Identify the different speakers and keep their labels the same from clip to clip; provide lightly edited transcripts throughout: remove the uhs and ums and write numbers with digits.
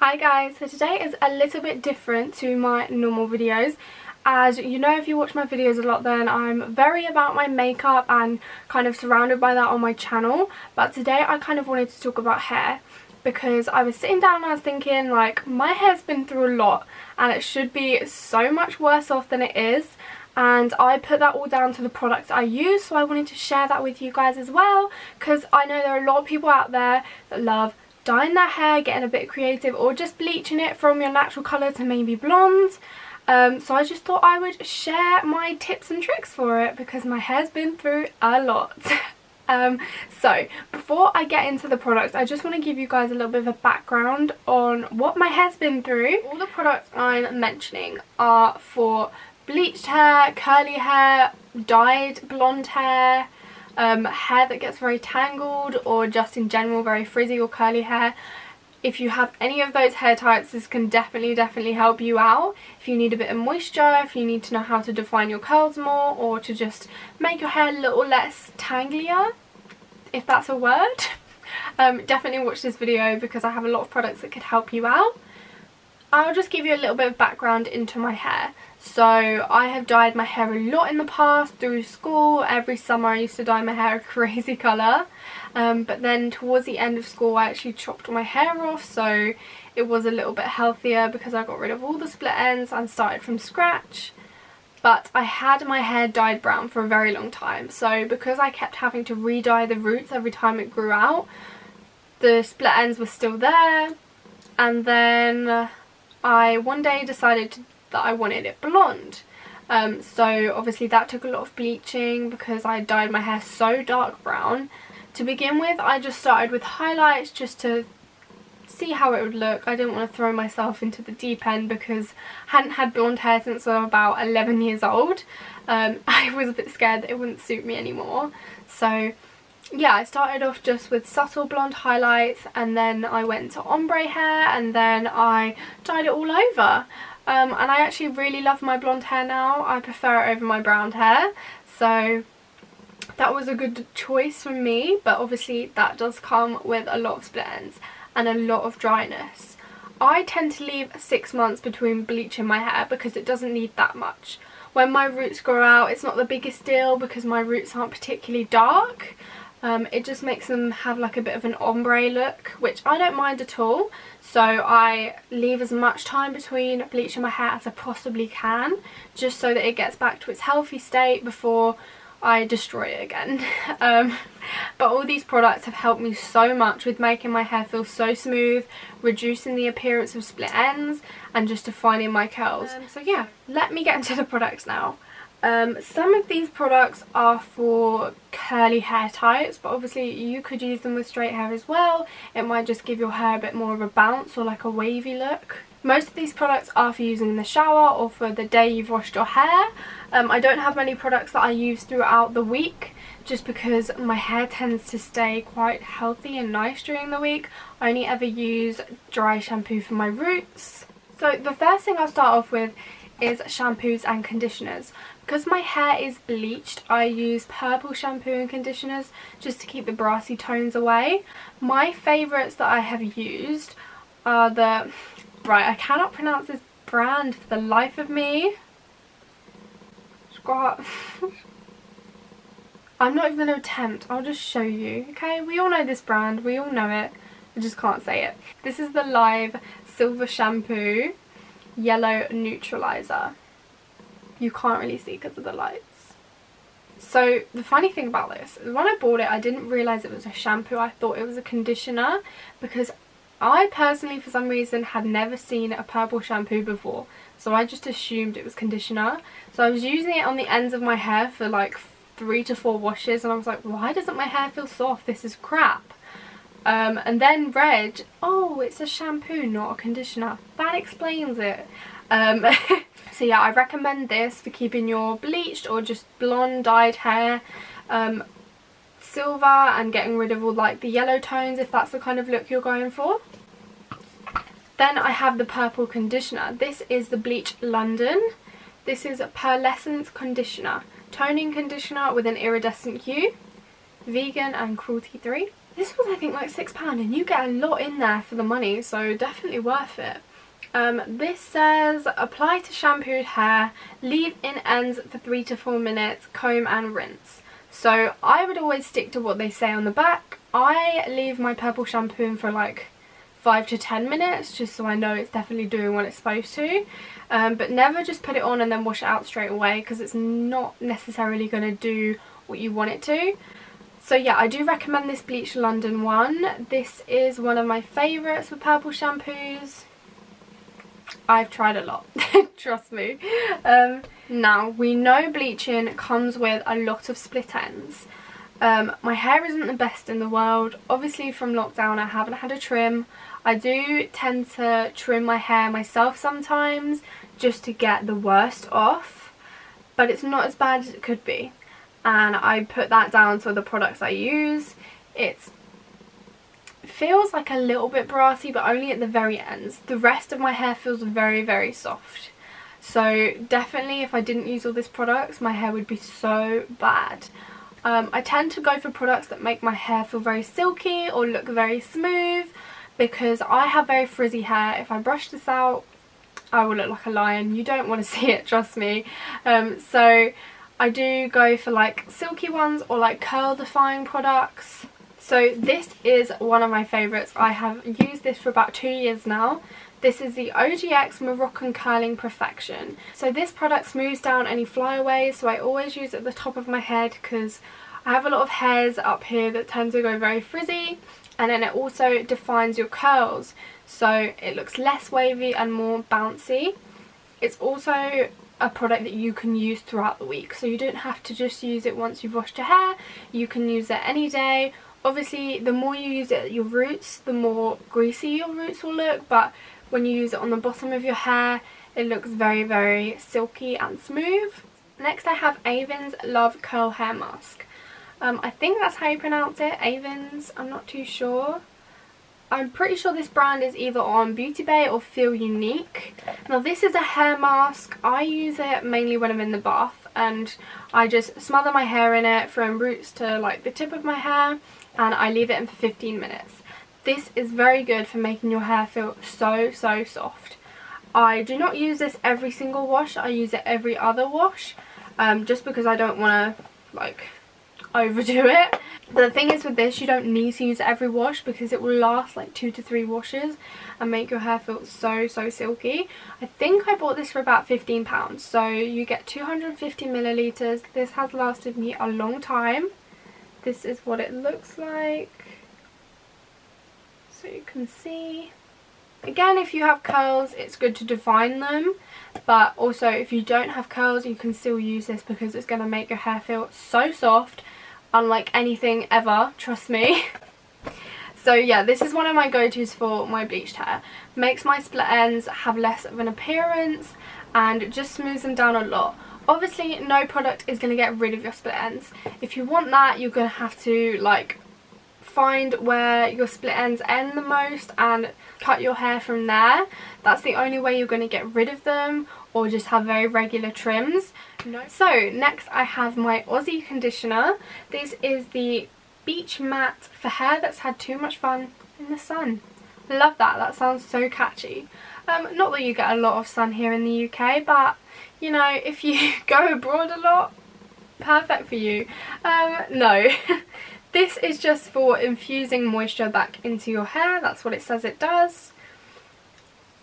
Speaker 1: Hi guys, so today is a little bit different to my normal videos. As you know, if you watch my videos a lot, then I'm very about my makeup and kind of surrounded by that on my channel. But today I kind of wanted to talk about hair because I was sitting down and I was thinking, like, my hair's been through a lot and it should be so much worse off than it is. And I put that all down to the products I use, so I wanted to share that with you guys as well, because I know there are a lot of people out there that love dyeing their hair, getting a bit creative, or just bleaching it from your natural colour to maybe blonde. So I just thought I would share my tips and tricks for it because my hair's been through a lot. So before I get into the products, I just want to give you guys a little bit of a background on what my hair's been through. All the products I'm mentioning are for bleached hair, curly hair, dyed blonde hair, hair that gets very tangled, or just in general very frizzy or curly hair. If you have any of those hair types, this can definitely help you out. If you need a bit of moisture, if you need to know how to define your curls more, or to just make your hair a little less tanglier, if that's a word, definitely watch this video because I have a lot of products that could help you out. I'll just give you a little bit of background into my hair. So I have dyed my hair a lot in the past through school. Every summer I used to dye my hair a crazy colour. But then towards the end of school I actually chopped my hair off, so it was a little bit healthier because I got rid of all the split ends and started from scratch. But I had my hair dyed brown for a very long time, so because I kept having to re-dye the roots every time it grew out, the split ends were still there. And then I one day decided that I wanted it blonde. So obviously that took a lot of bleaching because I dyed my hair so dark brown. To begin with, I just started with highlights just to see how it would look. I didn't want to throw myself into the deep end because I hadn't had blonde hair since I was about 11 years old. I was a bit scared that it wouldn't suit me anymore. So yeah, I started off just with subtle blonde highlights, and then I went to ombre hair, and then I dyed it all over. And I actually really love my blonde hair now. I prefer it over my brown hair, so that was a good choice for me. But obviously that does come with a lot of split ends and a lot of dryness. I tend to leave 6 months between bleaching my hair because it doesn't need that much. When my roots grow out, it's not the biggest deal because my roots aren't particularly dark. It just makes them have like a bit of an ombre look, which I don't mind at all. So I leave as much time between bleaching my hair as I possibly can, just so that it gets back to its healthy state before I destroy it again. But all these products have helped me so much with making my hair feel so smooth, reducing the appearance of split ends, and just defining my curls. So yeah, let me get into the products now. Some of these products are for curly hair types, but obviously you could use them with straight hair as well. It might just give your hair a bit more of a bounce or like a wavy look. Most of these products are for using in the shower or for the day you've washed your hair. I don't have many products that I use throughout the week just because my hair tends to stay quite healthy and nice during the week. I only ever use dry shampoo for my roots. So the first thing I'll start off with is shampoos and conditioners. Because my hair is bleached, I use purple shampoo and conditioners just to keep the brassy tones away. My favourites that I have used are the... Right, I cannot pronounce this brand for the life of me. I'm not even going to attempt, I'll just show you, okay? We all know this brand, we all know it, I just can't say it. This is the Live Silver Shampoo Yellow Neutralizer. You can't really see because of the lights. So the funny thing about this is when I bought it, I didn't realise it was a shampoo. I thought it was a conditioner because I personally, for some reason, had never seen a purple shampoo before. So I just assumed it was conditioner. So I was using it on the ends of my hair for like 3 to 4 washes, and I was like, why doesn't my hair feel soft? This is crap. And then read, oh, it's a shampoo, not a conditioner. That explains it. So yeah, I recommend this for keeping your bleached or just blonde dyed hair silver and getting rid of all like the yellow tones if that's the kind of look you're going for. Then I have the purple conditioner. This is the Bleach London. This is a pearlescent conditioner, toning conditioner with an iridescent hue, vegan and cruelty free. This was I think like £6 and you get a lot in there for the money, so definitely worth it. This says apply to shampooed hair, leave in ends for 3 to 4 minutes, comb and rinse. So I would always stick to what they say on the back. I leave my purple shampoo in for like 5 to 10 minutes just so I know it's definitely doing what it's supposed to, but never just put it on and then wash it out straight away, because it's not necessarily going to do what you want it to. So yeah, I do recommend this Bleached London one. This is one of my favourites for purple shampoos. I've tried a lot, trust me. Now, we know bleaching comes with a lot of split ends. My hair isn't the best in the world. Obviously from lockdown I haven't had a trim. I do tend to trim my hair myself sometimes just to get the worst off, but it's not as bad as it could be. And I put that down to the products I use. It feels like a little bit brassy, but only at the very ends. The rest of my hair feels very, very soft. So definitely if I didn't use all these products, my hair would be so bad. I tend to go for products that make my hair feel very silky or look very smooth, because I have very frizzy hair. If I brush this out, I will look like a lion. You don't want to see it, trust me. So I do go for like silky ones or like curl defying products. So this is one of my favourites. I have used this for about 2 years now. This is the OGX Moroccan Curling Perfection. So this product smooths down any flyaways, so I always use it at the top of my head because I have a lot of hairs up here that tend to go very frizzy, and then it also defines your curls, so it looks less wavy and more bouncy. It's also a product that you can use throughout the week, so you don't have to just use it once you've washed your hair. You can use it any day. Obviously the more you use it at your roots, the more greasy your roots will look, but when you use it on the bottom of your hair, it looks very, very silky and smooth. Next I have Avon's Love Curl Hair Mask. I think that's how you pronounce it, Avon's, I'm not too sure. I'm pretty sure this brand is either on Beauty Bay or Feel Unique. Now this is a hair mask. I use it mainly when I'm in the bath, and I just smother my hair in it from roots to like the tip of my hair, and I leave it in for 15 minutes. This is very good for making your hair feel so soft. I do not use this every single wash. I use it every other wash, just because I don't want to like overdo it. The thing is with this, you don't need to use it every wash because it will last like 2 to 3 washes and make your hair feel so silky. I think I bought this for about £15, so you get 250 millilitres. This has lasted me a long time. This is what it looks like, so you can see. Again, if you have curls, it's good to define them, but also if you don't have curls, you can still use this because it's going to make your hair feel so soft, unlike anything ever, trust me. So yeah, this is one of my go-tos for my bleached hair. Makes my split ends have less of an appearance and just smooths them down a lot. Obviously no product is going to get rid of your split ends. If you want that, you're going to have to like find where your split ends end the most and cut your hair from there. That's the only way you're going to get rid of them, or just have very regular trims. So next I have my Aussie conditioner. This is the Beach Matte for hair that's had too much fun in the sun. Love that, that sounds so catchy. Not that you get a lot of sun here in the UK, but you know, if you go abroad a lot, perfect for you. No. This is just for infusing moisture back into your hair. That's what it says it does.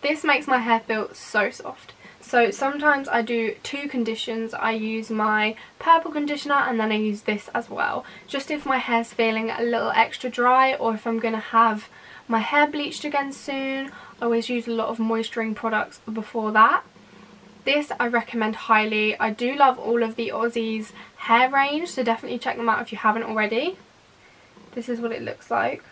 Speaker 1: This makes my hair feel so soft. So sometimes I do 2 conditions. I use my purple conditioner and then I use this as well. Just if my hair's feeling a little extra dry, or if I'm going to have my hair bleached again soon. I always use a lot of moisturising products before that. This I recommend highly. I do love all of the Aussie's hair range, so definitely check them out if you haven't already. This is what it looks like.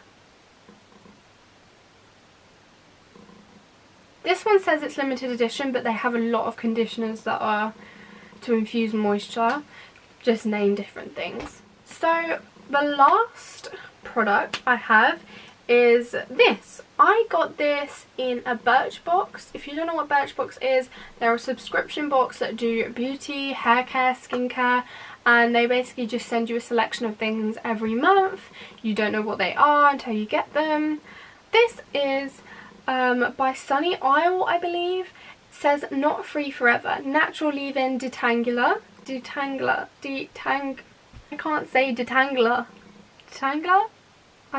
Speaker 1: This one says it's limited edition, but they have a lot of conditioners that are to infuse moisture. Just name different things. So the last product I have is this. I got this in a Birchbox. If you don't know what Birchbox is, they're a subscription box that do beauty, hair care, skincare, and they basically just send you a selection of things every month. You don't know what they are until you get them. This is by Sunny Isle, I believe. It says not free forever, natural leave-in detangler, I can't say detangler, I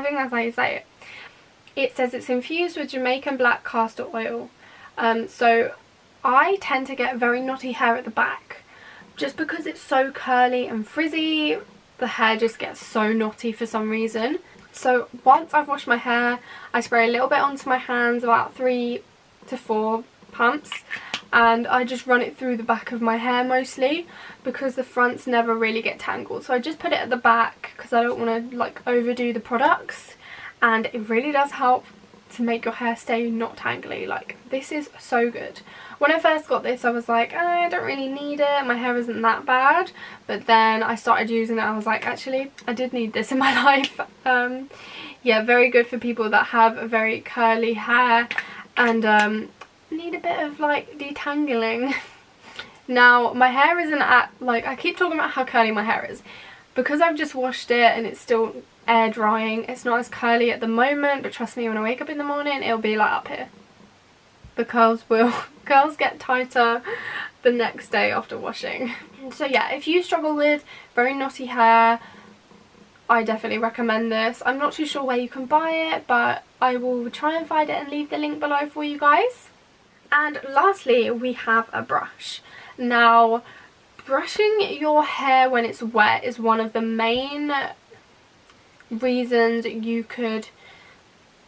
Speaker 1: think that's how you say it. It says it's infused with Jamaican black castor oil. So I tend to get very knotty hair at the back. Just because it's so curly and frizzy, the hair just gets so knotty for some reason. So once I've washed my hair, I spray a little bit onto my hands, about 3 to 4 pumps, and I just run it through the back of my hair mostly, because the fronts never really get tangled. So I just put it at the back because I don't want to like overdo the products, and it really does help to make your hair stay not tangly. Like, this is so good. When I first got this I was like, oh, I don't really need it, my hair isn't that bad, but then I started using it and I was like, actually I did need this in my life. Yeah, very good for people that have a very curly hair and need a bit of like detangling. Now my hair isn't at, like, I keep talking about how curly my hair is, because I've just washed it and it's still air drying. It's not as curly at the moment, but trust me, when I wake up in the morning it'll be like up here. The curls get tighter the next day after washing. So yeah, if you struggle with very knotty hair, I definitely recommend this. I'm not too sure where you can buy it, but I will try and find it and leave the link below for you guys. And lastly, we have a brush. Now, brushing your hair when it's wet is one of the main reasons you could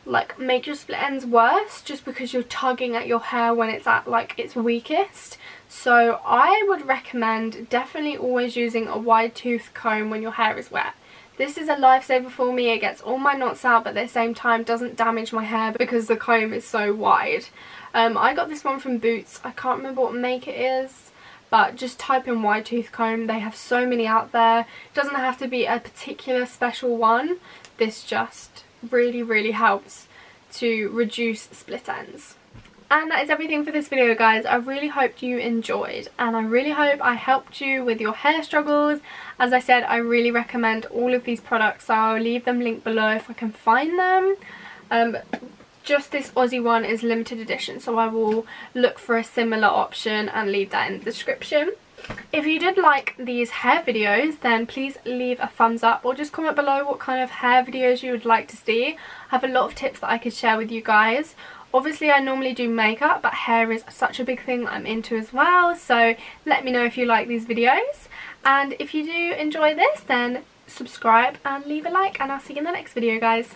Speaker 1: like make your split ends worse, just because you're tugging at your hair when it's at like its weakest. So I would recommend definitely always using a wide tooth comb when your hair is wet. This is a lifesaver for me. It gets all my knots out, but at the same time doesn't damage my hair because the comb is so wide. I got this one from Boots. I can't remember what make it is, but just type in wide tooth comb. They have so many out there. It doesn't have to be a particular special one. This just really helps to reduce split ends. And that is everything for this video, guys. I really hope you enjoyed, and I really hope I helped you with your hair struggles. As I said, I really recommend all of these products, so I'll leave them linked below if I can find them. Just this Aussie one is limited edition, so I will look for a similar option and leave that in the description. If you did like these hair videos, then please leave a thumbs up, or just comment below what kind of hair videos you would like to see. I have a lot of tips that I could share with you guys. Obviously I normally do makeup, but hair is such a big thing I'm into as well, so let me know if you like these videos. And if you do enjoy this, then subscribe and leave a like, and I'll see you in the next video, guys.